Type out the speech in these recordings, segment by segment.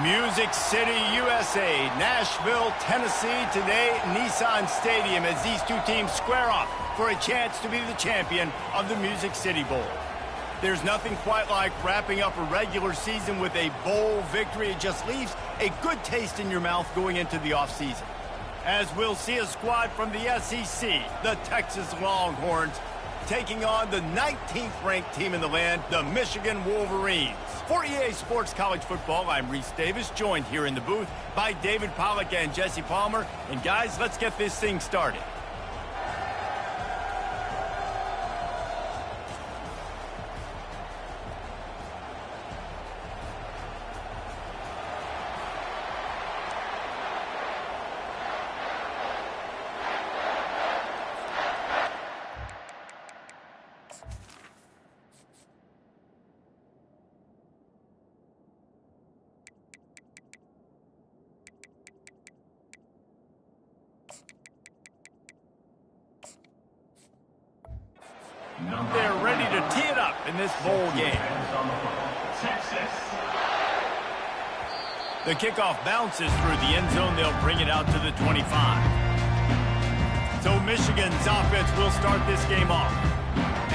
Music City, USA, Nashville, Tennessee, today Nissan Stadium as these two teams square off for a chance to be the champion of the Music City Bowl. There's nothing quite like wrapping up a regular season with a bowl victory. It just leaves a good taste in your mouth going into the offseason. As we'll see a squad from the SEC, the Texas Longhorns, taking on the 19th ranked team in the land, the Michigan Wolverines. For EA Sports College Football, I'm Reese Davis, joined here in the booth by David Pollack and Jesse Palmer. And guys, let's get this thing started. They're ready to tee it up in this bowl game. The kickoff bounces through the end zone. They'll bring it out to the 25. So Michigan's offense will start this game off.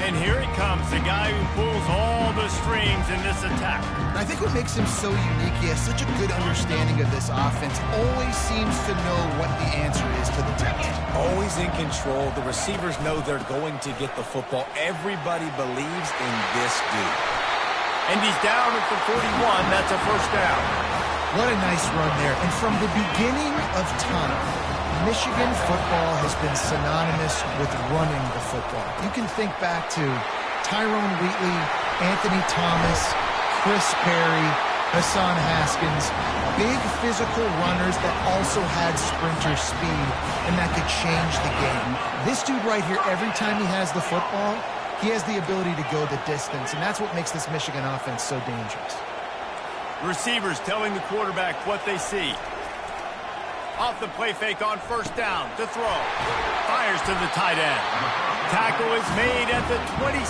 And here it comes, the guy who pulls all the strings in this attack. I think what makes him so unique, he has such a good understanding of this offense. Always seems to know what the answer is to the test. Always in control. The receivers know they're going to get the football. Everybody believes in this dude. And he's down at the 41. That's a first down. What a nice run there. And from the beginning of time, Michigan football has been synonymous with running the football. You can think back to Tyrone Wheatley, Anthony Thomas, Chris Perry, Hassan Haskins, big physical runners that also had sprinter speed and that could change the game. This dude right here, every time he has the football, he has the ability to go the distance, and that's what makes this Michigan offense so dangerous. Receivers telling the quarterback what they see. Off the play fake on first down to throw. Fires to the tight end. Tackle is made at the 27.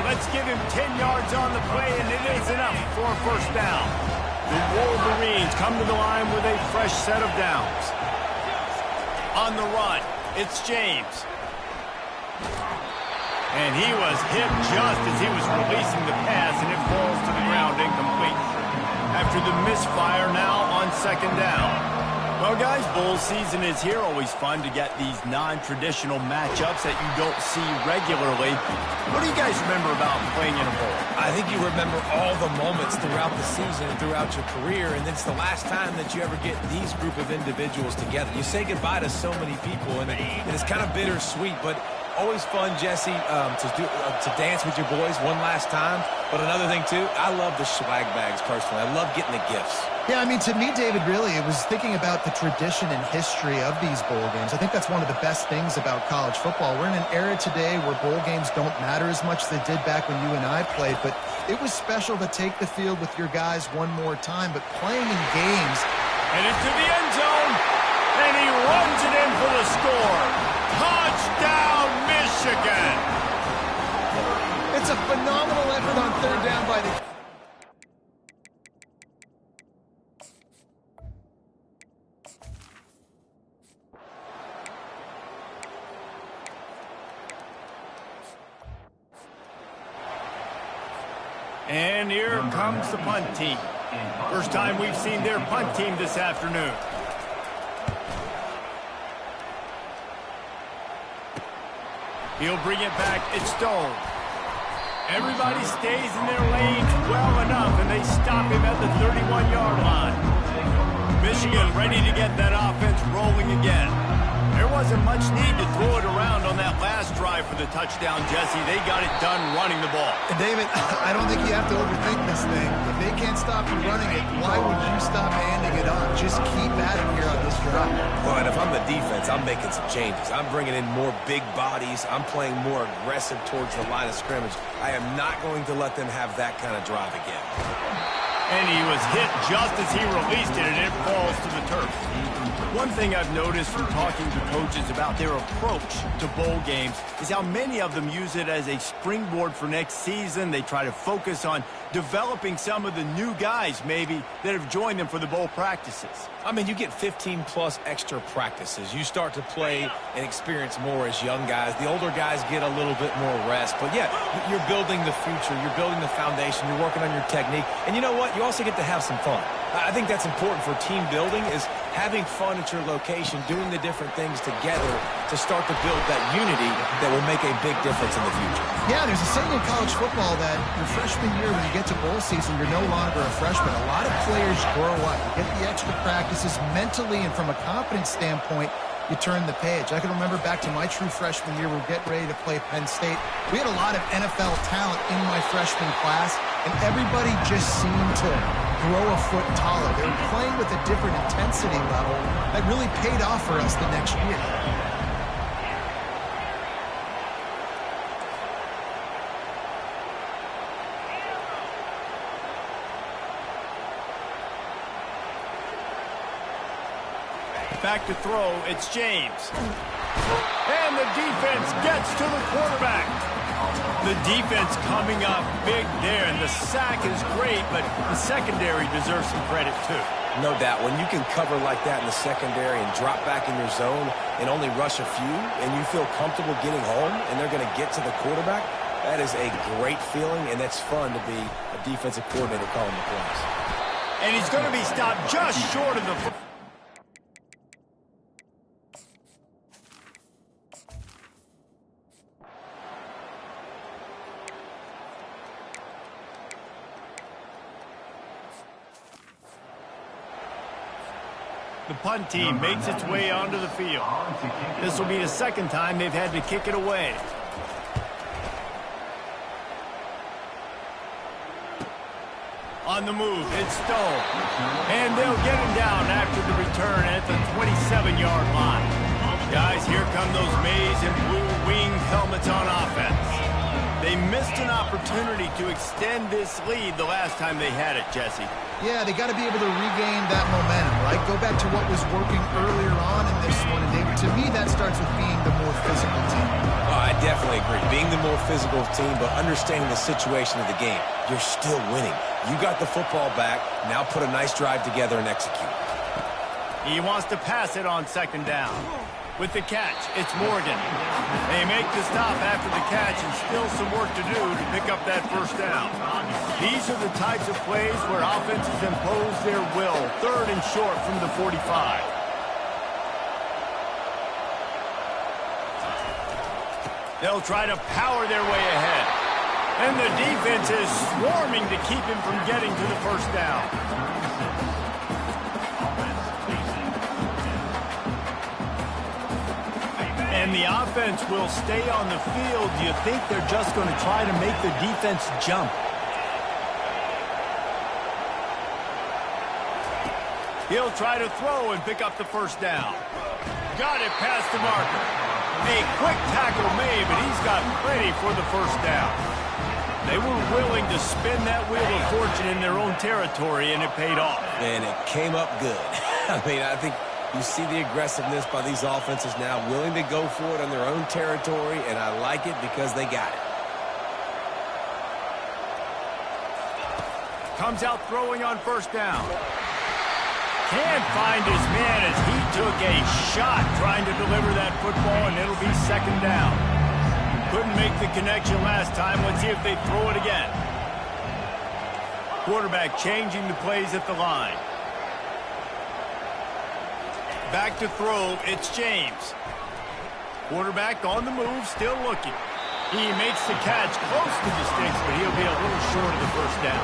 Let's give him 10 yards on the play, and it is enough for a first down. The Wolverines come to the line with a fresh set of downs. On the run, it's James. And he was hit just as he was releasing the pass, and it falls to the ground incomplete. After the misfire now on second down. Well, guys, bowl season is here. Always fun to get these non-traditional matchups that you don't see regularly. What do you guys remember about playing in a bowl? I think you remember all the moments throughout the season and throughout your career, and it's the last time that you ever get these group of individuals together. You say goodbye to so many people, and it's kind of bittersweet, but always fun, Jesse, to dance with your boys one last time. But another thing, too, I love the swag bags, personally. I love getting the gifts. Yeah, I mean, to me, David, really, it was thinking about the tradition and history of these bowl games. I think that's one of the best things about college football. We're in an era today where bowl games don't matter as much as they did back when you and I played, but it was special to take the field with your guys one more time. But playing in games... And into the end zone, and he runs it in for the score. Touchdown, Michigan! It's a phenomenal effort on third down by the... And here comes the punt team. First time we've seen their punt team this afternoon. He'll bring it back. It's Stone. Everybody stays in their lanes well enough, and they stop him at the 31-yard line. Michigan ready to get that offense rolling again. There wasn't much need to throw it around on that last drive for the touchdown, Jesse. They got it done running the ball. And David, I don't think you have to overthink this thing. If they can't stop you running it, why would you stop handing it off? Just keep at it here on this drive. Well, and if I'm the defense, I'm making some changes. I'm bringing in more big bodies. I'm playing more aggressive towards the line of scrimmage. I am not going to let them have that kind of drive again. And he was hit just as he released it, and it falls to the turf. One thing I've noticed from talking to coaches about their approach to bowl games is how many of them use it as a springboard for next season. They try to focus on developing some of the new guys, maybe, that have joined them for the bowl practices. I mean, you get 15-plus extra practices. You start to play and experience more as young guys. The older guys get a little bit more rest. But, yeah, you're building the future. You're building the foundation. You're working on your technique. And you know what? You also get to have some fun. I think that's important for team building, is having fun at your location, doing the different things together to start to build that unity that will make a big difference in the future. Yeah, there's a saying in college football that your freshman year, when you get to bowl season, you're no longer a freshman. A lot of players grow up. You get the extra practices mentally, and from a confidence standpoint, you turn the page. I can remember back to my true freshman year, we were getting ready to play Penn State. We had a lot of NFL talent in my freshman class, and everybody just seemed to grow a foot taller. They were playing with a different intensity level that really paid off for us the next year. Back to throw, it's James. And the defense gets to the quarterback. The defense coming up big there, and the sack is great, but the secondary deserves some credit too. No doubt. When you can cover like that in the secondary and drop back in your zone and only rush a few, and you feel comfortable getting home and they're going to get to the quarterback, that is a great feeling, and that's fun to be a defensive coordinator calling the plays. And he's going to be stopped just short of the... The punt team makes its way onto the field. This will be the second time they've had to kick it away. On the move, it's Stone. And they'll get him down after the return at the 27-yard line. Guys, here come those maize and blue winged helmets on offense. They missed an opportunity to extend this lead the last time they had it, Jesse. Yeah, they got to be able to regain that momentum, right? Go back to what was working earlier on in this one. And to me, that starts with being the more physical team. Oh, I definitely agree. Being the more physical team, but understanding the situation of the game. You're still winning. You got the football back. Now put a nice drive together and execute. He wants to pass it on second down. With the catch, it's Morgan. They make the stop after the catch, and still some work to do to pick up that first down. These are the types of plays where offenses impose their will. Third and short from the 45. They'll try to power their way ahead. And the defense is swarming to keep him from getting to the first down. And the offense will stay on the field. Do you think they're just going to try to make the defense jump? He'll try to throw and pick up the first down. Got it past the marker. A quick tackle made, but he's got plenty for the first down. They were willing to spin that wheel of fortune in their own territory, and it paid off. And it came up good. I mean, I think you see the aggressiveness by these offenses now, willing to go for it on their own territory, and I like it because they got it. Comes out throwing on first down. Can't find his man as he took a shot trying to deliver that football, and it'll be second down. Couldn't make the connection last time. Let's see if they throw it again. Quarterback changing the plays at the line. Back to throw, it's James. Quarterback on the move, still looking. He makes the catch close to the sticks, but he'll be a little short of the first down.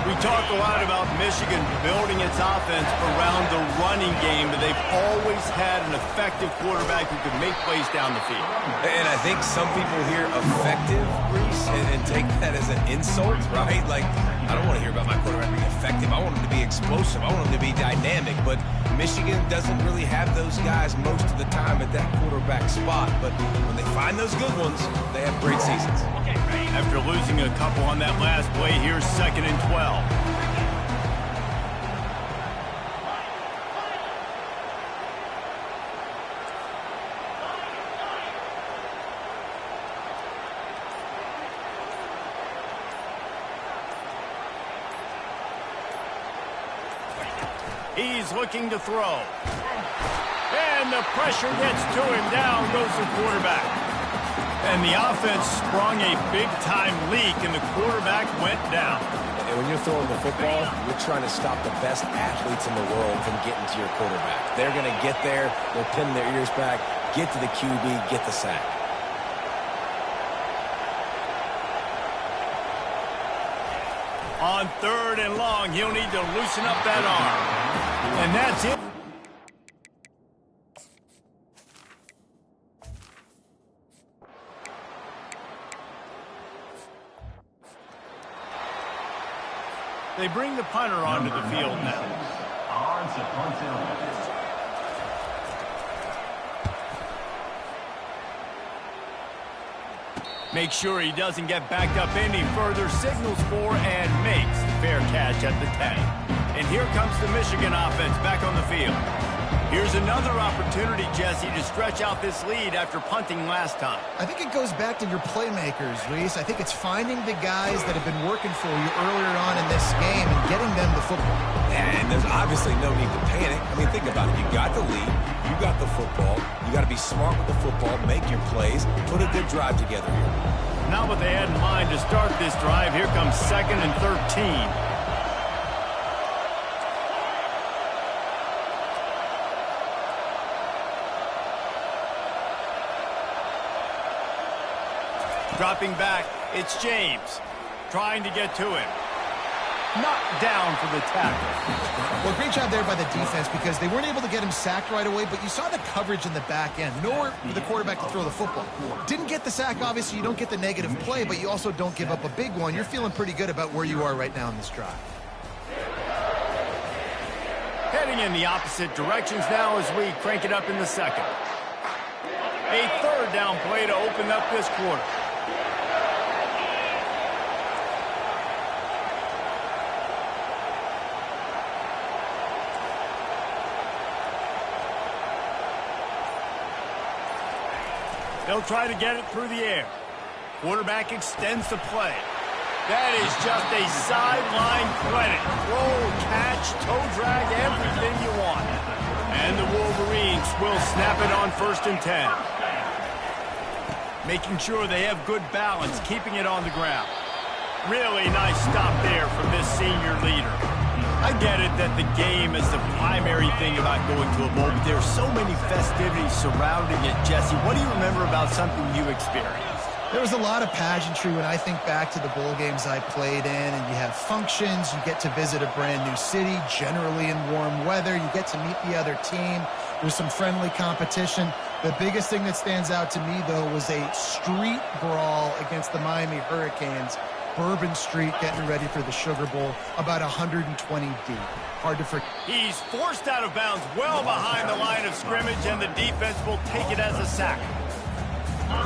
We talk a lot about Michigan building its offense around the running game, but they've always had an effective quarterback who can make plays down the field. And I think some people hear effective, Reese, and take that as an insult, right? Like, I don't want to hear about my quarterback being effective. I want him to be explosive. I want him to be dynamic. But Michigan doesn't really have those guys most of the time at that quarterback spot. But when they find those good ones, they have great seasons. After losing a couple on that last play, here's 2nd and 12. He's looking to throw. And the pressure gets to him. Down goes the quarterback. And the offense sprung a big-time leak, and the quarterback went down. And when you're throwing the football, you're trying to stop the best athletes in the world from getting to your quarterback. They're going to get there. They're pinning their ears back, get to the QB, get the sack. On 3rd and long, he'll need to loosen up that arm. And that's it. They bring the punter onto the field now. Make sure he doesn't get backed up any further, signals for and makes the fair catch at the 10. And here comes the Michigan offense back on the field. Here's another opportunity, Jesse, to stretch out this lead after punting last time. I think it goes back to your playmakers, Reese. I think it's finding the guys that have been working for you earlier on in this game and getting them the football. And there's obviously no need to panic. I mean, think about it. You got the lead. You got the football. You got to be smart with the football, make your plays, put a good drive together here. Not what they had in mind to start this drive. Here comes 2nd and 13. Dropping back, it's James. Trying to get to him. Knocked down for the tackle. Well, great job there by the defense because they weren't able to get him sacked right away, but you saw the coverage in the back end. Nowhere for the quarterback to throw the football. Didn't get the sack, obviously. You don't get the negative play, but you also don't give up a big one. You're feeling pretty good about where you are right now in this drive. Heading in the opposite directions now as we crank it up in the second. A 3rd down play to open up this quarter. They'll try to get it through the air. Quarterback extends the play. That is just a sideline credit. Roll, catch, toe drag, everything you want. And the Wolverines will snap it on 1st and 10. Making sure they have good balance, keeping it on the ground. Really nice stop there from this senior leader. I get it that the game is the primary thing about going to a bowl, but there's so many festivities surrounding it. Jesse, what do you remember about something you experienced? There was a lot of pageantry when I think back to the bowl games I played in, and you have functions, you get to visit a brand new city, generally in warm weather, you get to meet the other team, there's some friendly competition. The biggest thing that stands out to me, though, was a street brawl against the Miami Hurricanes. Bourbon Street getting ready for the Sugar Bowl, about 120 deep. Hard to forget. He's forced out of bounds well behind the line of scrimmage, and the defense will take it as a sack.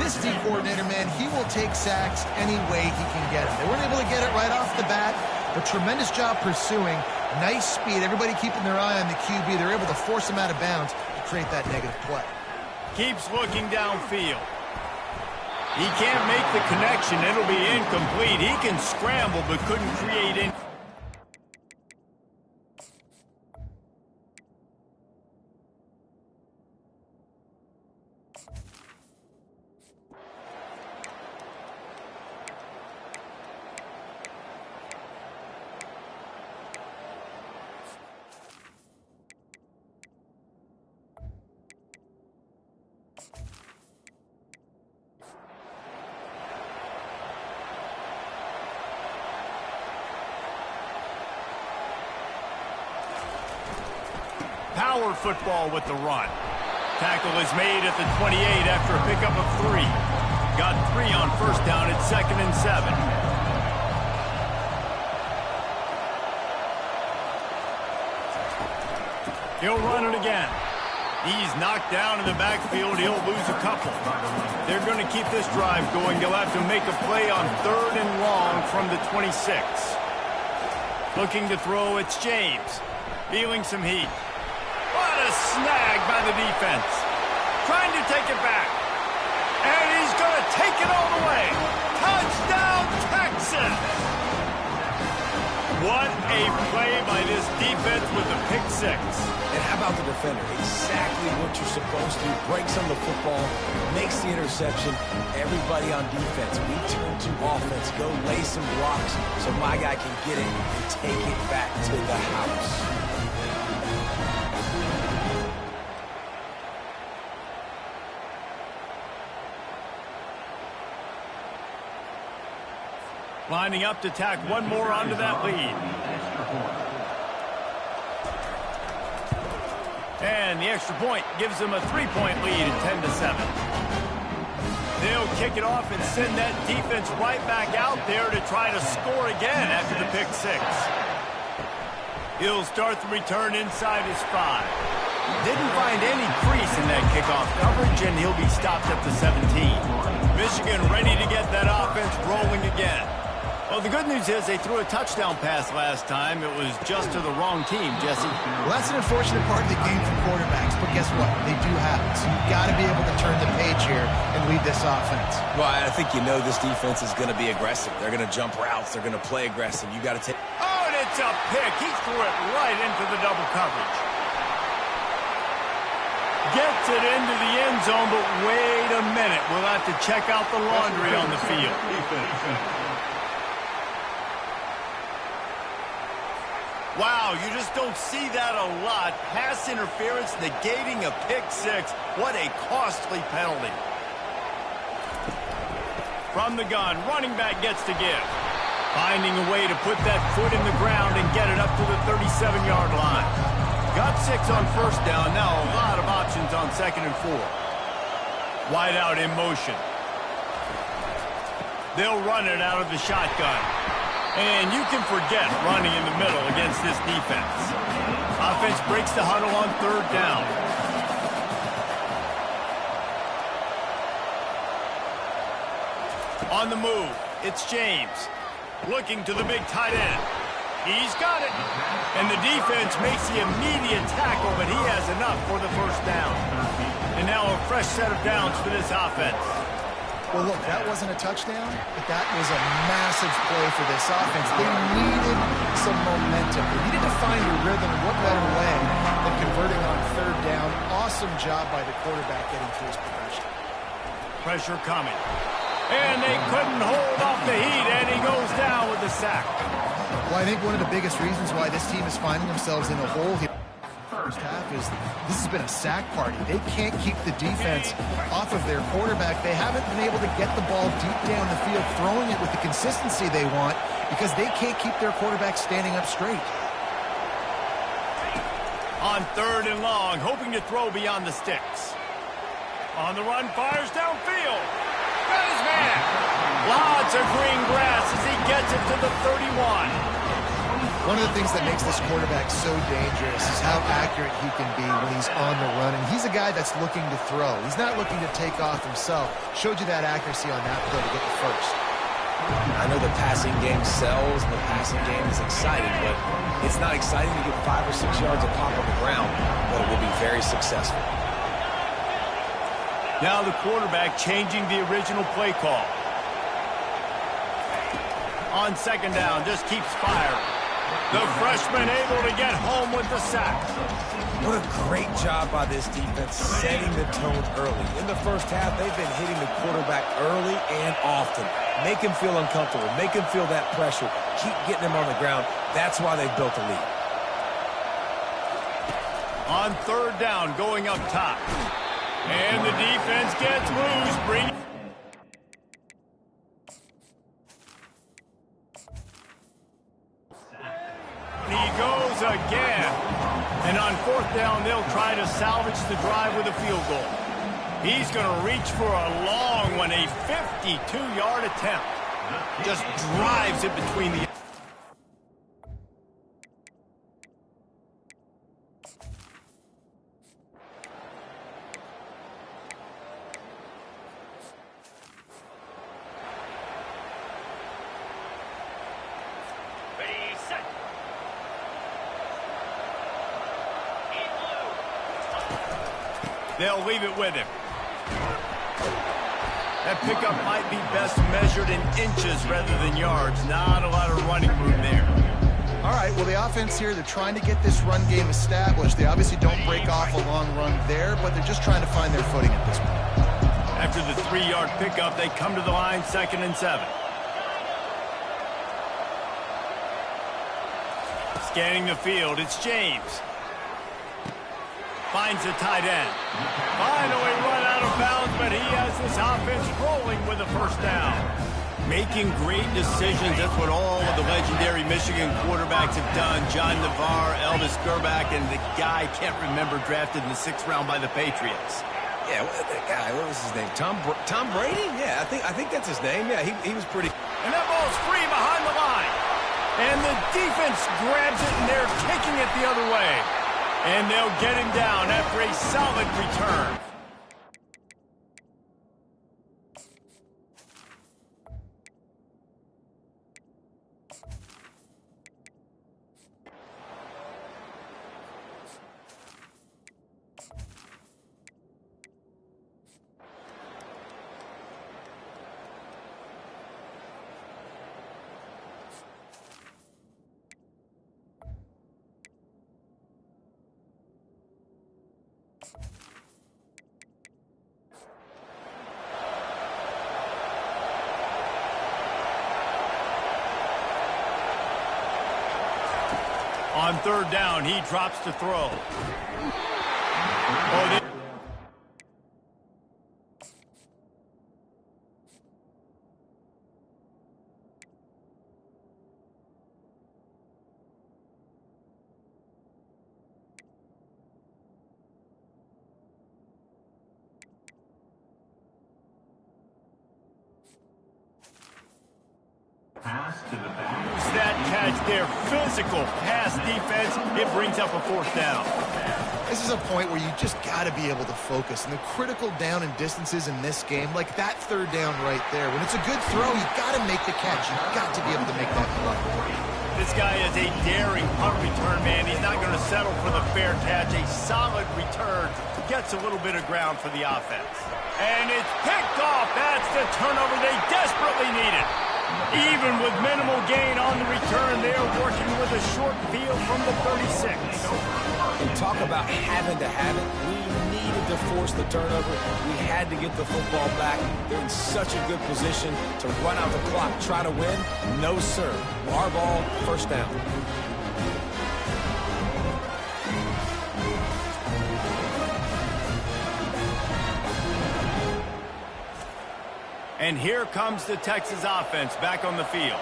This D coordinator, man, he will take sacks any way he can get them. They weren't able to get it right off the bat, but tremendous job pursuing. Nice speed, everybody keeping their eye on the QB. They're able to force him out of bounds to create that negative play. Keeps looking downfield. He can't make the connection. It'll be incomplete. He can scramble, but couldn't create any. Power football with the run. Tackle is made at the 28 after a pickup of 3. Got 3 on 1st down at 2nd and 7. He'll run it again. He's knocked down in the backfield. He'll lose a couple. They're going to keep this drive going. They'll have to make a play on 3rd and long from the 26. Looking to throw, it's James. Feeling some heat. What a snag by the defense. Trying to take it back. And he's going to take it all the way. Touchdown, Texas! What a play by this defense with the pick six. And how about the defender? Exactly what you're supposed to. Breaks on the football, makes the interception. Everybody on defense, we turn to offense. Go lay some blocks so my guy can get it and take it back to the house. Lining up to tack one more onto that lead. And the extra point gives them a 3-point lead at 10-7. They'll kick it off and send that defense right back out there to try to score again after the pick six. He'll start the return inside his 5. Didn't find any crease in that kickoff coverage, and he'll be stopped at the 17. Michigan ready to get that offense rolling again. Well, the good news is they threw a touchdown pass last time. It was just to the wrong team, Jesse. Well, that's an unfortunate part of the game for quarterbacks, but guess what? They do have it. So you've got to be able to turn the page here and lead this offense. Well, I think you know this defense is going to be aggressive. They're going to jump routes. They're going to play aggressive. You got to take... Oh, and it's a pick. He threw it right into the double coverage. Gets it into the end zone, but wait a minute. We'll have to check out the laundry on the field. Wow, you just don't see that a lot. Pass interference negating a pick six. What a costly penalty. From the gun, running back gets to give. Finding a way to put that foot in the ground and get it up to the 37-yard line. Got 6 on first down. Now a lot of options on 2nd and 4. Wide out in motion. They'll run it out of the shotgun. And you can forget running in the middle against this defense. Offense breaks the huddle on 3rd down. On the move, it's James. Looking to the big tight end. He's got it. And the defense makes the immediate tackle, but he has enough for the first down. And now a fresh set of downs for this offense. Well, look, that wasn't a touchdown, but that was a massive play for this offense. They needed some momentum. They needed to find a rhythm. What better way than converting on 3rd down? Awesome job by the quarterback getting through his progression. Pressure coming. And they couldn't hold off the heat, and he goes down with the sack. Well, I think one of the biggest reasons why this team is finding themselves in a hole here first half is this has been a sack party. They can't keep the defense off of their quarterback. They haven't been able to get the ball deep down the field, throwing it with the consistency they want because they can't keep their quarterback standing up straight. On 3rd and long, hoping to throw beyond the sticks. On the run, fires downfield. Got his man. Lots of green grass as he gets it to the 31. One of the things that makes this quarterback so dangerous is how accurate he can be when he's on the run. And he's a guy that's looking to throw. He's not looking to take off himself. Showed you that accuracy on that play to get the first. I know the passing game sells and the passing game is exciting, but it's not exciting to get 5 or 6 yards of pop on the ground, but it will be very successful. Now the quarterback changing the original play call. On 2nd down, just keeps firing. The freshman able to get home with the sack. What a great job by this defense setting the tone early. In the first half, they've been hitting the quarterback early and often. Make him feel uncomfortable. Make him feel that pressure. Keep getting him on the ground. That's why they've built a lead. On 3rd down, going up top. And the defense gets loose. He goes again. And on 4th down, they'll try to salvage the drive with a field goal. He's going to reach for a long one, a 52-yard attempt. Just drives it between the... They'll leave it with him. That pickup might be best measured in inches rather than yards. Not a lot of running room there. All right, well, the offense here, they're trying to get this run game established. They obviously don't break off a long run there, but they're just trying to find their footing at this point. After the 3-yard pickup, they come to the line, 2nd and 7. Scanning the field, it's James. Finds the tight end. Finally run out of bounds, but he has this offense rolling with a first down. Making great decisions, that's what all of the legendary Michigan quarterbacks have done. John Navarre, Elvis Grbac, and the guy, can't remember, drafted in the 6th round by the Patriots. Yeah, that guy, what was his name? Tom Brady? Yeah, I think that's his name. Yeah, he was pretty. And that ball's free behind the line. And the defense grabs it, and they're kicking it the other way. And they'll get him down after a solid return. On 3rd down, he drops to throw. That catch there, physical pass defense, it brings up a 4th down. This is a point where you just got to be able to focus. And the critical down and distances in this game, like that 3rd down right there, when it's a good throw, you got to make the catch. You've got to be able to make that play. This guy is a daring punt return man. He's not going to settle for the fair catch. A solid return gets a little bit of ground for the offense. And it's picked off. That's the turnover they desperately needed. Even with minimal gain on the return, they are working with a short field from the 36. And talk about having to have it. We needed to force the turnover. We had to get the football back. They're in such a good position to run out the clock, try to win. No, sir. Our ball, 1st down. And here comes the Texas offense back on the field.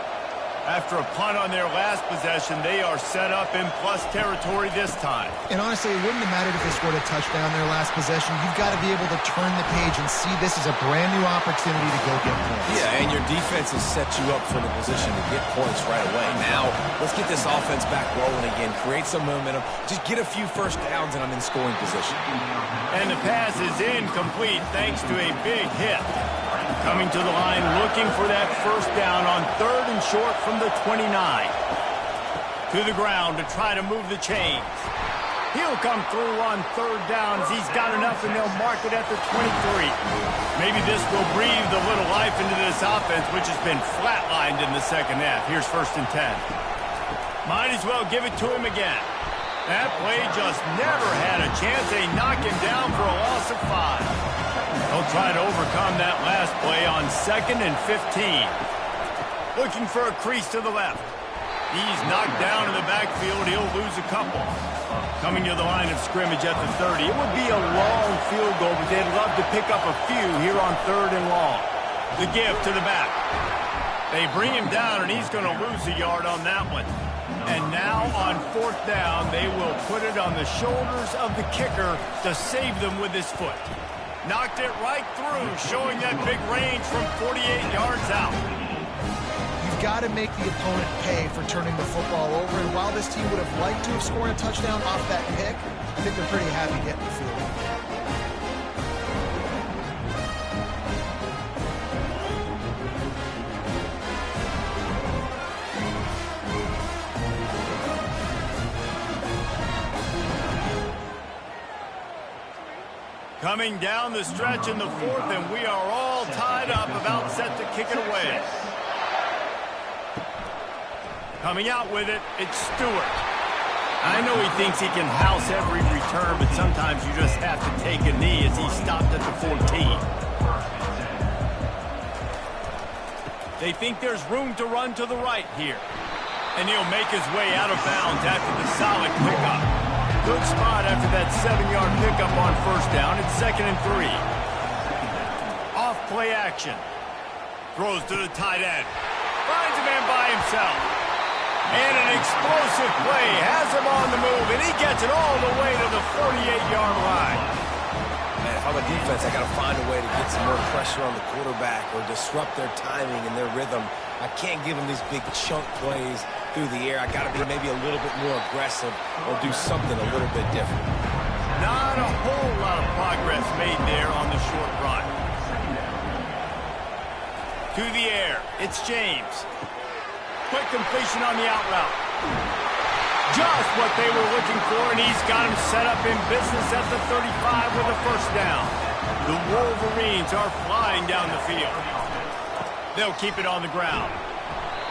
After a punt on their last possession, they are set up in plus territory this time. And honestly, it wouldn't have mattered if they scored a touchdown their last possession. You've got to be able to turn the page and see this as a brand new opportunity to go get points. Yeah, and your defense has set you up for the position to get points right away. Now, let's get this offense back rolling again. Create some momentum. Just get a few first downs, and I'm in scoring position. And the pass is incomplete thanks to a big hit. Coming to the line, looking for that first down on 3rd and short from the 29. To the ground to try to move the chains. He'll come through on 3rd down as he's got enough, and they'll mark it at the 23. Maybe this will breathe a little life into this offense, which has been flatlined in the 2nd half. Here's 1st and 10. Might as well give it to him again. That play just never had a chance. They knock him down for a loss of 5. They'll try to overcome that last play on 2nd and 15. Looking for a crease to the left. He's knocked down in the backfield. He'll lose a couple. Coming to the line of scrimmage at the 30. It would be a long field goal, but they'd love to pick up a few here on 3rd and long. The give to the back. They bring him down, and he's going to lose a yard on that one. And now on 4th down, they will put it on the shoulders of the kicker to save them with his foot. Knocked it right through, showing that big range from 48 yards out. You've got to make the opponent pay for turning the football over. And while this team would have liked to have scored a touchdown off that pick, I think they're pretty happy getting the field goal. Coming down the stretch in the 4th, and we are all tied up, about set to kick it away. Coming out with it, it's Stewart. I know he thinks he can house every return, but sometimes you just have to take a knee as he stopped at the 14. They think there's room to run to the right here. And he'll make his way out of bounds after the solid pickup. Good spot after that 7-yard pickup on first down. It's 2nd and 3. Off play action. Throws to the tight end. Finds a man by himself. And an explosive play has him on the move, and he gets it all the way to the 48-yard line. Man, if I'm a defense, I got to find a way to get some more pressure on the quarterback or disrupt their timing and their rhythm. I can't give them these big chunk plays through the air. I got to be maybe a little bit more aggressive or do something a little bit different. Not a whole lot of progress made there on the short run. To the air, it's James. Quick completion on the out route. Just what they were looking for, and he's got him set up in business at the 35 with a first down. The Wolverines are flying down the field. They'll keep it on the ground.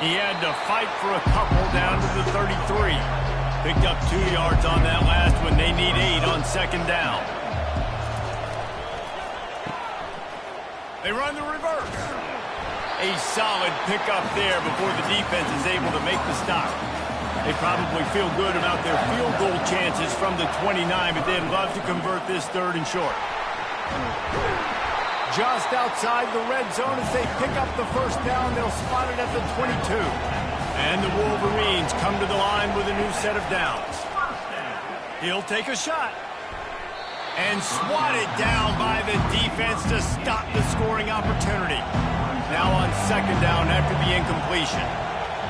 He had to fight for a couple down to the 33. Picked up 2 yards on that last one. They need 8 on second down. They run the reverse. A solid pickup there before the defense is able to make the stop. They probably feel good about their field goal chances from the 29, but they'd love to convert this 3rd and short. Just outside the red zone as they pick up the first down, they'll spot it at the 22. And the Wolverines come to the line with a new set of downs. He'll take a shot. And swatted down by the defense to stop the scoring opportunity. Now on second down after the incompletion.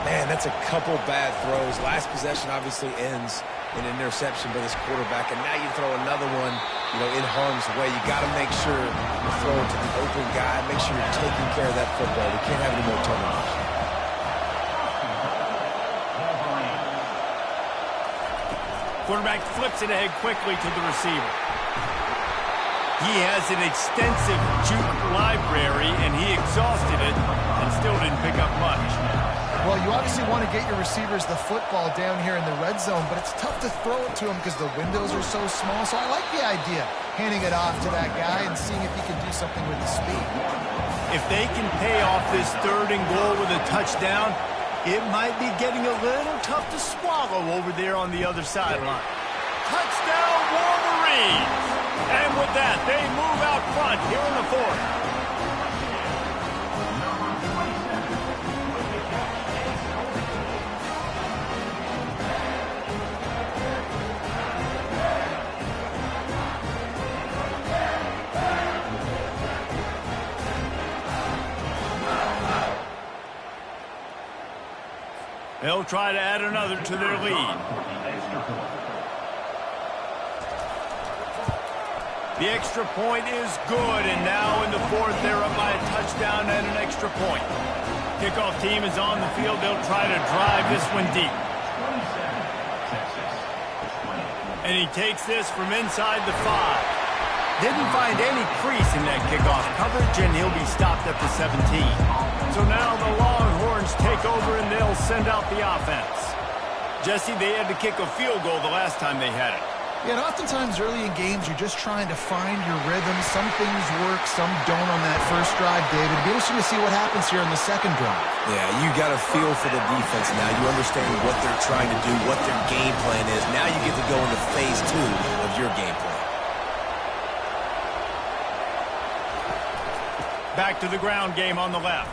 Man, that's a couple bad throws. Last possession obviously ends in an interception by this quarterback, and now you throw another one, in harm's way. You got to make sure you throw it to the open guy. Make sure you're taking care of that football. We can't have any more turnovers. Quarterback flips it ahead quickly to the receiver. He has an extensive juke library, and he exhausted it and still didn't pick up much. Well, you obviously want to get your receivers the football down here in the red zone, but it's tough to throw it to them because the windows are so small. So I like the idea, handing it off to that guy and seeing if he can do something with the speed. If they can pay off this 3rd and goal with a touchdown, it might be getting a little tough to swallow over there on the other sideline. Touchdown, Wolverines! And with that, they move out front here in the 4th. They'll try to add another to their lead. The extra point is good, and now in the 4th, they're up by a touchdown and an extra point. Kickoff team is on the field. They'll try to drive this one deep. And he takes this from inside the 5. Didn't find any crease in that kickoff coverage, and he'll be stopped at the 17. So now the Longhorns take over, and they'll send out the offense. Jesse, they had to kick a field goal the last time they had it. Yeah, and oftentimes early in games, you're just trying to find your rhythm. Some things work, some don't on that first drive, David. It'll be interesting to see what happens here in the second drive. Yeah, you got a feel for the defense now. You understand what they're trying to do, what their game plan is. Now you get to go into phase 2 of your game plan. Back to the ground game on the left.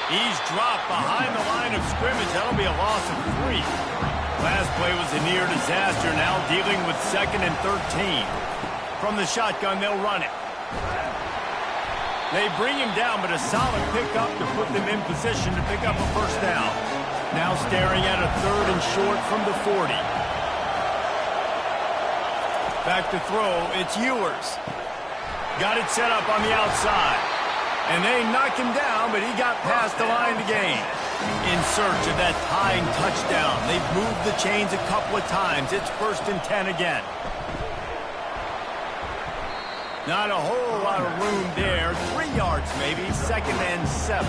He's dropped behind the line of scrimmage. That'll be a loss of 3. Last play was a near disaster. Now dealing with 2nd and 13. From the shotgun, they'll run it. They bring him down, but a solid pickup to put them in position to pick up a first down. Now staring at a 3rd and short from the 40. Back to throw, it's Ewers. Got it set up on the outside. And they knock him down, but he got past the line to gain. In search of that tying touchdown. They've moved the chains a couple of times. It's 1st and 10 again. Not a whole lot of room there. 3 yards maybe, 2nd and 7.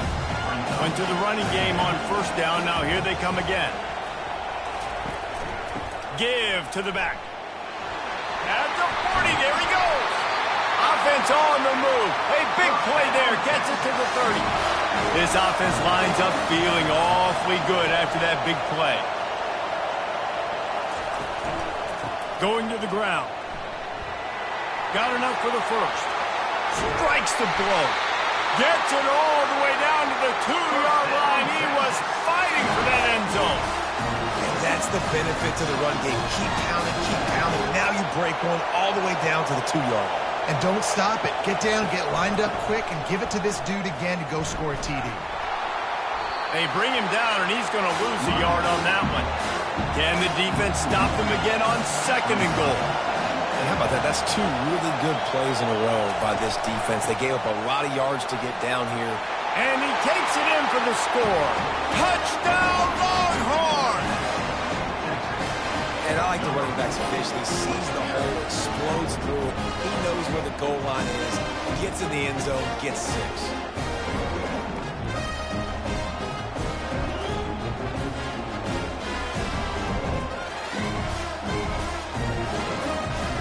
Went to the running game on 1st down. Now here they come again. Give to the back. At the 40, there he goes. Offense on the move. A big play there, gets it to the 30. This offense lines up feeling awfully good after that big play. Going to the ground. Got enough for the 1st. Strikes the blow. Gets it all the way down to the 2-yard line. He was fighting for that end zone. And that's the benefit to the run game. Keep pounding, keep pounding. Now you break one all the way down to the 2-yard. And don't stop it. Get down, get lined up quick, and give it to this dude again to go score a TD. They bring him down, and he's going to lose a yard on that one. Can the defense stop them again on 2nd and goal? And how about that? That's 2 really good plays in a row by this defense. They gave up a lot of yards to get down here. And he takes it in for the score. Touchdown, Longhorn! And I like the running back's vision. He sees the hole, explodes through it. He knows where the goal line is, gets in the end zone, gets 6.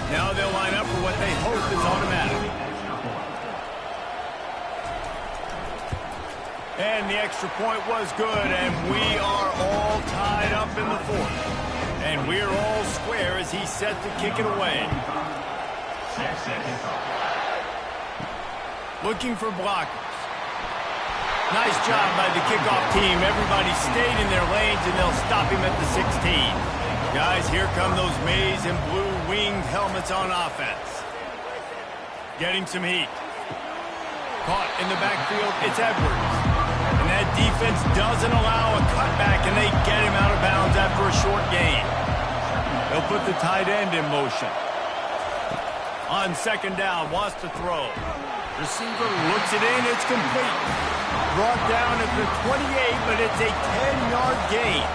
Now they'll line up for what they hope is automatic. And the extra point was good, and we are all tied up in the 4th. And we're all square as he's set to kick it away. Looking for blockers. Nice job by the kickoff team. Everybody stayed in their lanes, and they'll stop him at the 16. Guys, here come those maize and blue winged helmets on offense. Getting some heat. Caught in the backfield, it's Edwards. And that defense doesn't allow a cutback, and they get him out of bounds after a short gain. They'll put the tight end in motion. On 2nd down, wants to throw. Receiver looks it in, it's complete. Brought down at the 28, but it's a 10-yard gain.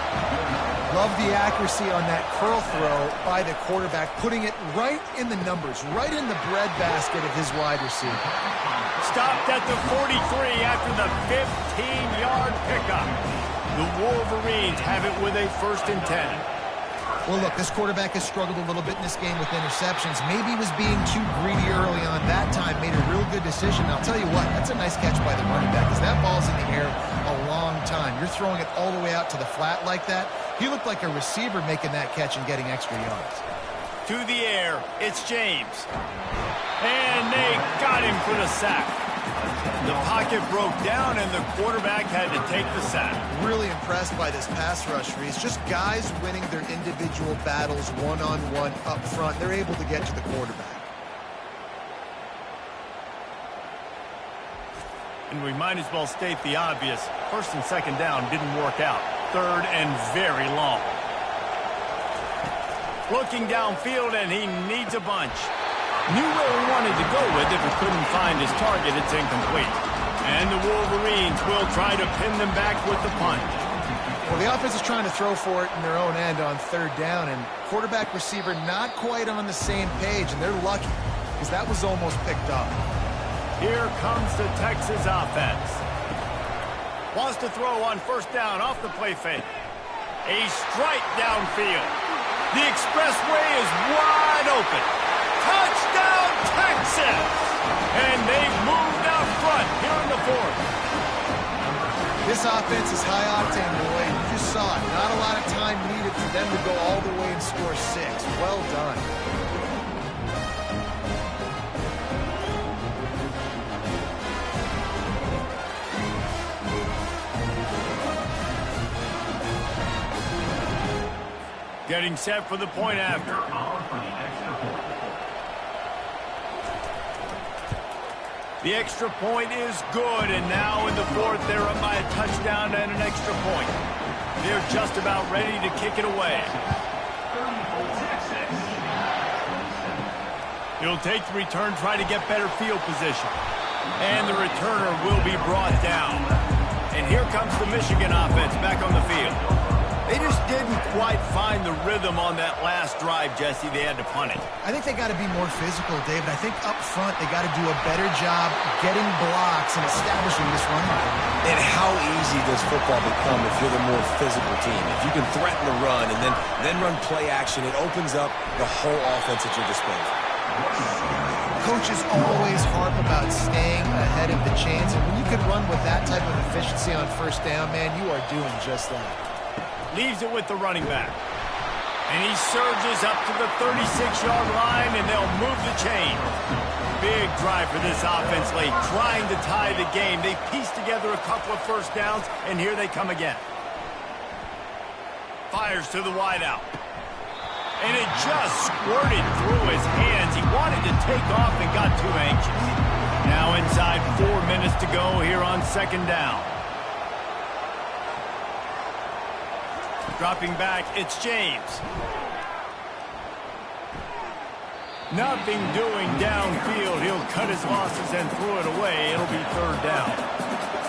Love the accuracy on that curl throw by the quarterback, putting it right in the numbers, right in the breadbasket of his wide receiver. Stopped at the 43 after the 15-yard pickup. The Wolverines have it with a 1st and 10. Well, look, this quarterback has struggled a little bit in this game with interceptions. Maybe he was being too greedy early on. That time made a real good decision. I'll tell you what, that's a nice catch by the running back, because that ball's in the air a long time. You're throwing it all the way out to the flat like that. He looked like a receiver making that catch and getting extra yards. To the air, it's James. And they got him for the sack. The pocket broke down, and the quarterback had to take the sack. Really impressed by this pass rush, Reese. Just guys winning their individual battles one-on-one up front. They're able to get to the quarterback. And we might as well state the obvious. 1st and 2nd down didn't work out. 3rd and very long. Looking downfield, and he needs a bunch. Knew where he wanted to go with it, but couldn't find his target. It's incomplete. And the Wolverines will try to pin them back with the punt. Well, the offense is trying to throw for it in their own end on 3rd down, and quarterback receiver not quite on the same page, and they're lucky because that was almost picked up. Here comes the Texas offense. Wants to throw on 1st down off the play fake. A strike downfield. The expressway is wide open. Touchdown, Texas! And they've moved out front here in the 4th. This offense is high octane, boy. You just saw it. Not a lot of time needed for them to go all the way and score 6. Well done. Getting set for the point after. The extra point is good, and now in the 4th, they're up by a touchdown and an extra point. They're just about ready to kick it away. He'll take the return, try to get better field position. And the returner will be brought down. And here comes the Michigan offense back on the field. They just didn't quite find the rhythm on that last drive, Jesse. They had to punt it. I think they got to be more physical, David. I think up front they got to do a better job getting blocks and establishing this run line. And how easy does football become if you're the more physical team? If you can threaten the run and then run play action, it opens up the whole offense at your disposal. Coaches always harp about staying ahead of the chains, and when you can run with that type of efficiency on first down, man, you are doing just that. Leaves it with the running back. And he surges up to the 36-yard line, and they'll move the chain. Big drive for this offense late, trying to tie the game. They pieced together a couple of first downs, and here they come again. Fires to the wideout. And it just squirted through his hands. He wanted to take off and got too anxious. Now inside 4 minutes to go here on second down. Dropping back, it's James. Nothing doing downfield. He'll cut his losses and throw it away. It'll be third down.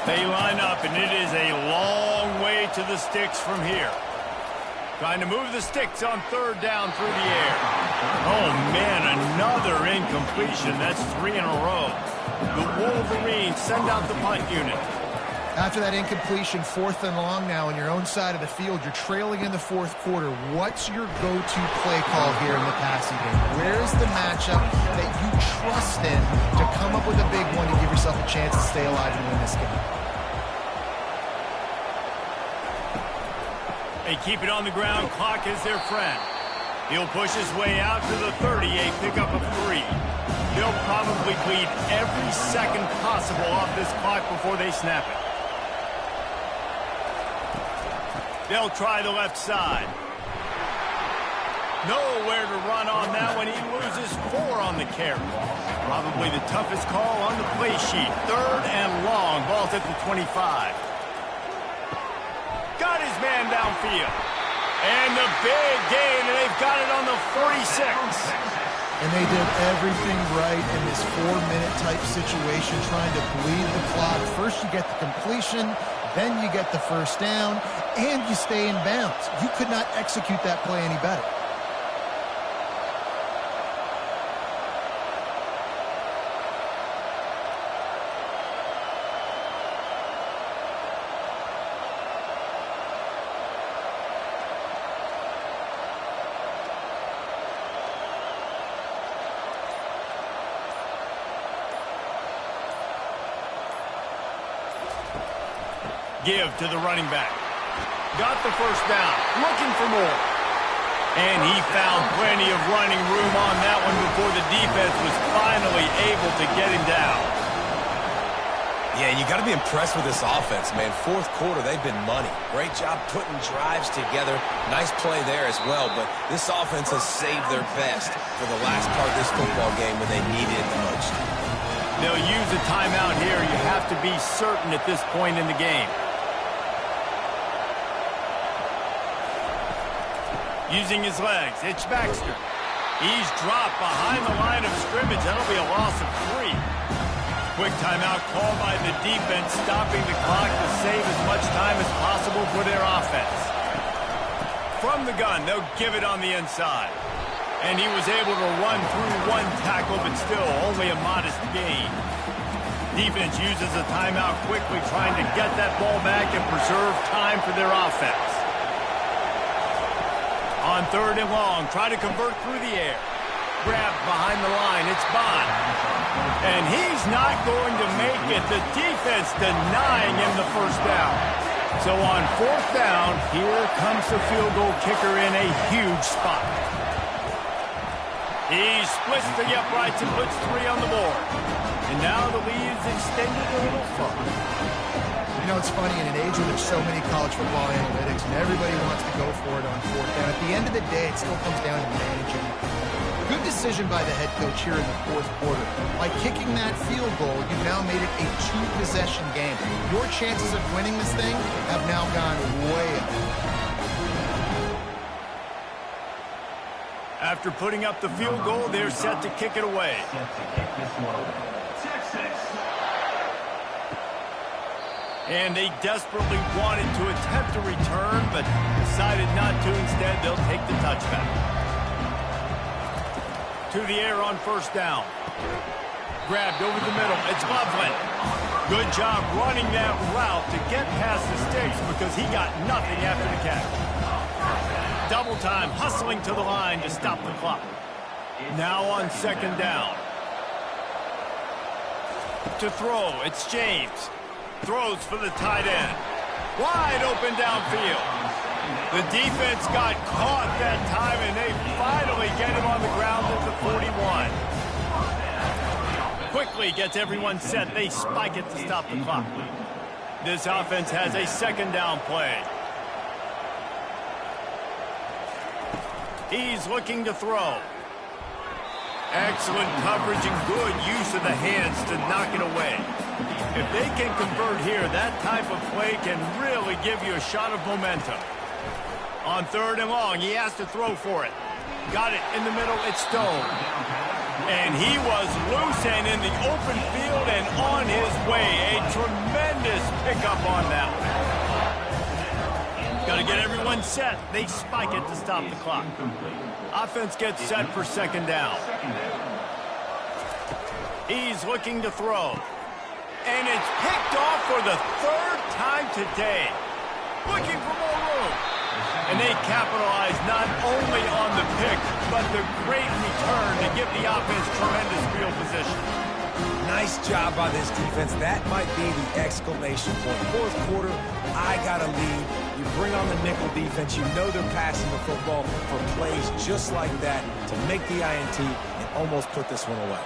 They line up, and it is a long way to the sticks from here. Trying to move the sticks on third down through the air. Oh, man, another incompletion. That's 3 in a row. The Wolverines send out the punt unit. After that incompletion, 4th and long now on your own side of the field, you're trailing in the 4th quarter. What's your go-to play call here in the passing game? Where's the matchup that you trust in to come up with a big one to give yourself a chance to stay alive and win this game? They keep it on the ground. Clock is their friend. He'll push his way out to the 30, a pickup of 3. They'll probably bleed every second possible off this clock before they snap it. They'll try the left side. Nowhere to run on that one. He loses 4 on the carry. Probably the toughest call on the play sheet. 3rd and long. Ball's at the 25. Got his man downfield. And the big gain, and they've got it on the 46. And they did everything right in this 4-minute type situation, trying to bleed the clock. First you get the completion, then you get the first down, and you stay in bounds. You could not execute that play any better. Give to the running back. Got the first down. Looking for more. And he found plenty of running room on that one before the defense was finally able to get him down. Yeah, you got to be impressed with this offense, man. 4th quarter, they've been money. Great job putting drives together. Nice play there as well, but this offense has saved their best for the last part of this football game when they needed it the most. They'll use a timeout here. You have to be certain at this point in the game. Using his legs, it's Baxter. He's dropped behind the line of scrimmage. That'll be a loss of 3. Quick timeout called by the defense, stopping the clock to save as much time as possible for their offense. From the gun, they'll give it on the inside. And he was able to run through 1 tackle, but still only a modest gain. Defense uses a timeout quickly, trying to get that ball back and preserve time for their offense. On 3rd and long, try to convert through the air. Grabbed behind the line, it's Bond. And he's not going to make it. The defense denying him the first down. So on 4th down, here comes the field goal kicker in a huge spot. He splits the uprights and puts 3 on the board. And now the lead is extended a little further. You know, it's funny, in an age where there's so many college football analytics and everybody wants to go for it on 4th down, at the end of the day, it still comes down to managing. Good decision by the head coach here in the 4th quarter. By kicking that field goal, you've now made it a 2-possession game. Your chances of winning this thing have now gone way up. After putting up the field goal, they're set to kick it away. And they desperately wanted to attempt a return, but decided not to. Instead, they'll take the touchback. To the air on first down. Grabbed over the middle. It's Loveland. Good job running that route to get past the sticks because he got nothing after the catch. Double time, hustling to the line to stop the clock. Now on second down. To throw, it's James. Throws for the tight end. Wide open downfield. The defense got caught that time, and they finally get him on the ground at the 41. Quickly gets everyone set. They spike it to stop the clock. This offense has a second down play. He's looking to throw. Excellent coverage and good use of the hands to knock it away. If they can convert here, that type of play can really give you a shot of momentum. On third and long, he has to throw for it. Got it in the middle, it's Stone. And he was loose and in the open field and on his way. A tremendous pickup on that one. Got to get everyone set. They spike it to stop the clock. Offense gets set for second down. He's looking to throw. And it's picked off for the third time today. Looking for more room. And they capitalize not only on the pick, but the great return to give the offense tremendous field position. Nice job by this defense. That might be the exclamation point. Fourth quarter, I got a lead. You bring on the nickel defense. You know they're passing the football for plays just like that to make the INT and almost put this one away.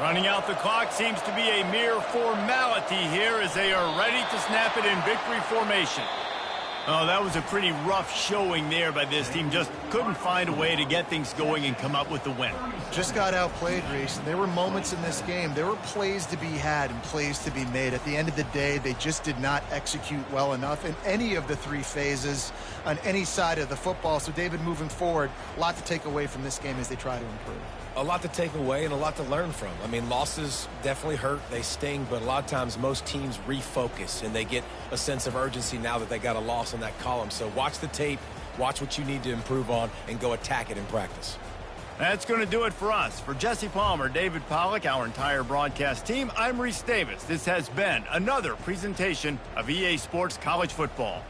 Running out the clock seems to be a mere formality here as they are ready to snap it in victory formation. Oh, that was a pretty rough showing there by this team. Just couldn't find a way to get things going and come up with the win. Just got outplayed, Reese. There were moments in this game. There were plays to be had and plays to be made. At the end of the day, they just did not execute well enough in any of the three phases on any side of the football. So, David, moving forward, a lot to take away from this game as they try to improve. A lot to take away and a lot to learn from. I mean, losses definitely hurt. They sting, but a lot of times most teams refocus and they get a sense of urgency now that they got a loss in that column. So watch the tape, watch what you need to improve on, and go attack it in practice. That's going to do it for us. For Jesse Palmer, David Pollack, our entire broadcast team, I'm Reese Davis. This has been another presentation of EA Sports College Football.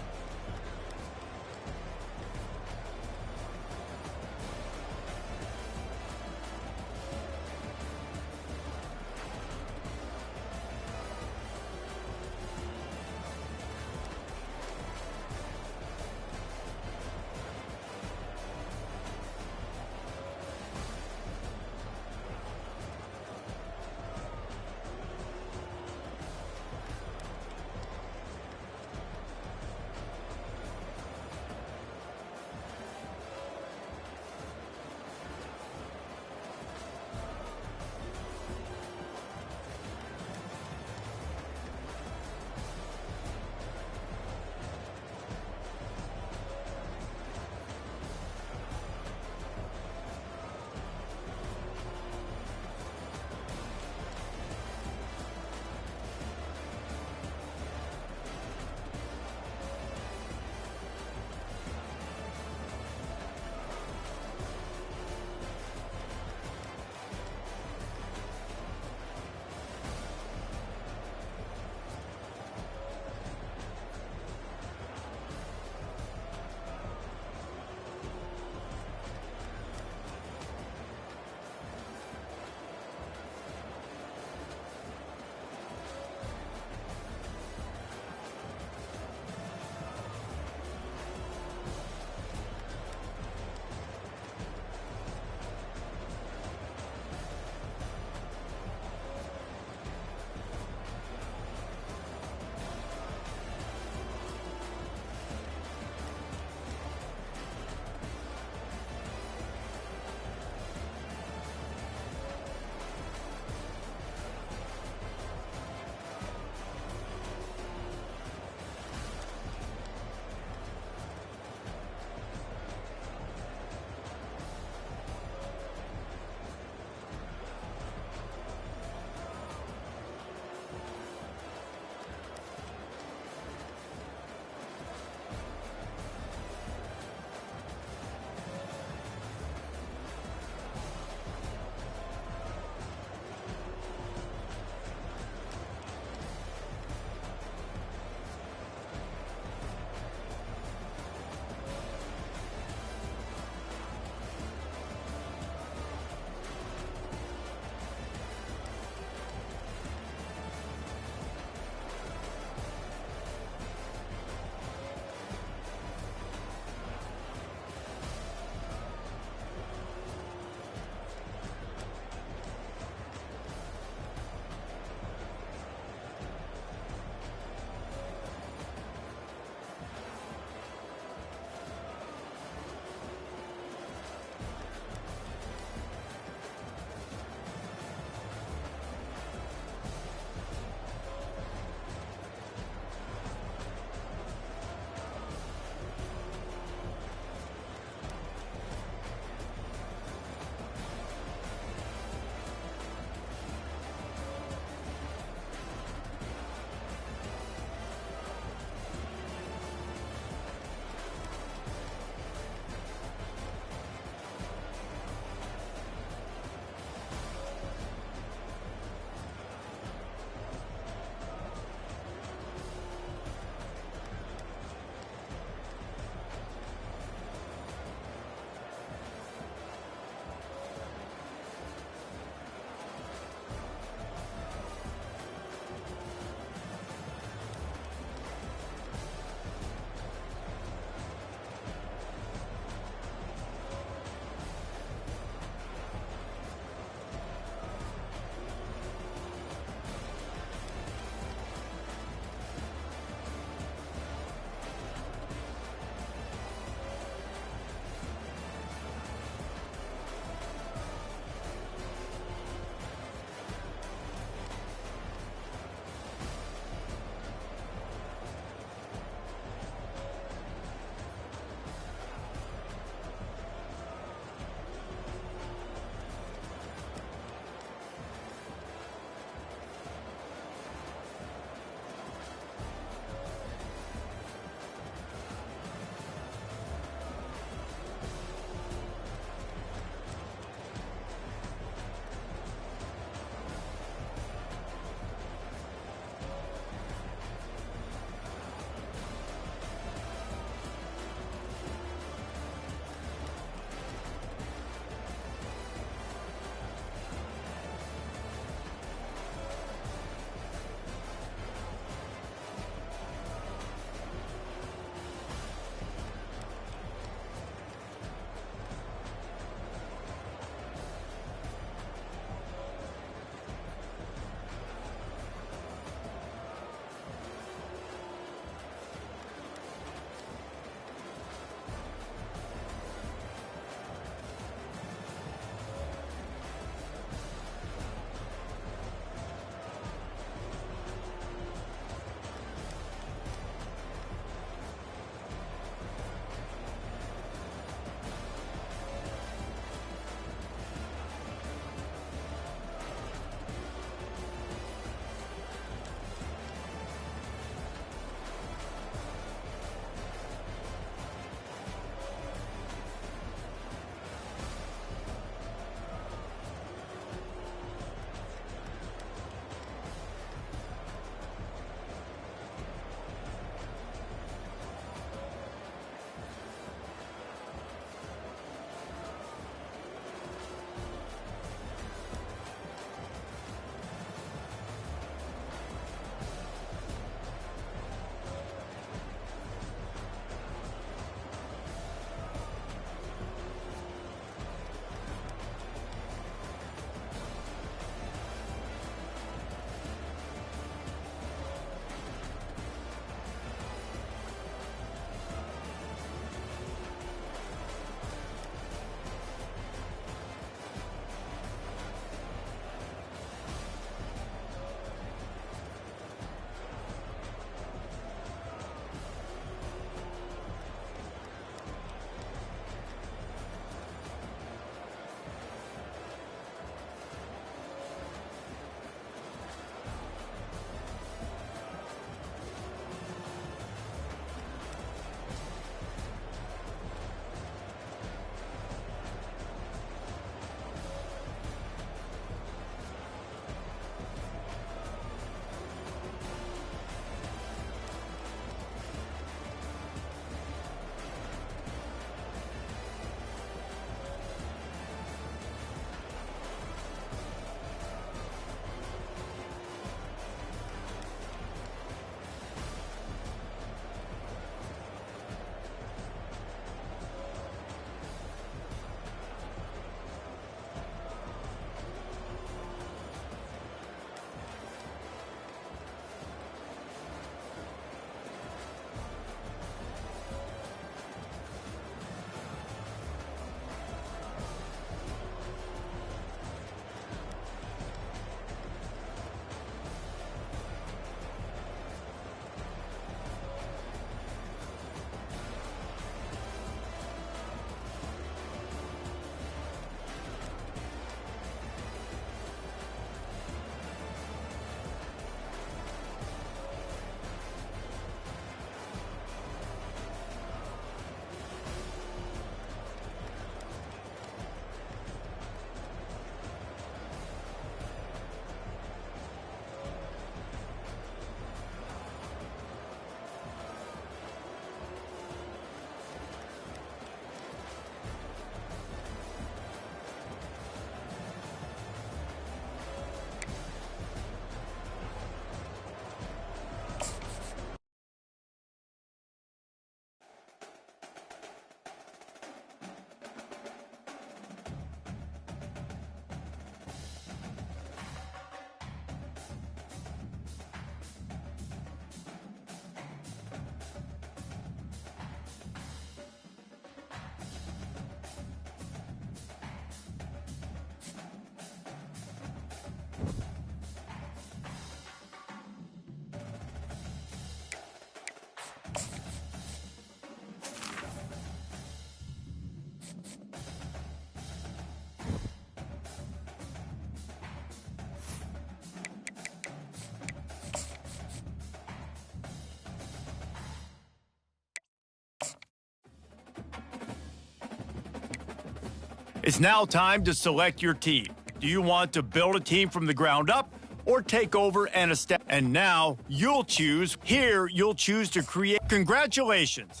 It's now time to select your team. Do you want to build a team from the ground up or take over and establish? And now you'll choose. Here, you'll choose to create. Congratulations.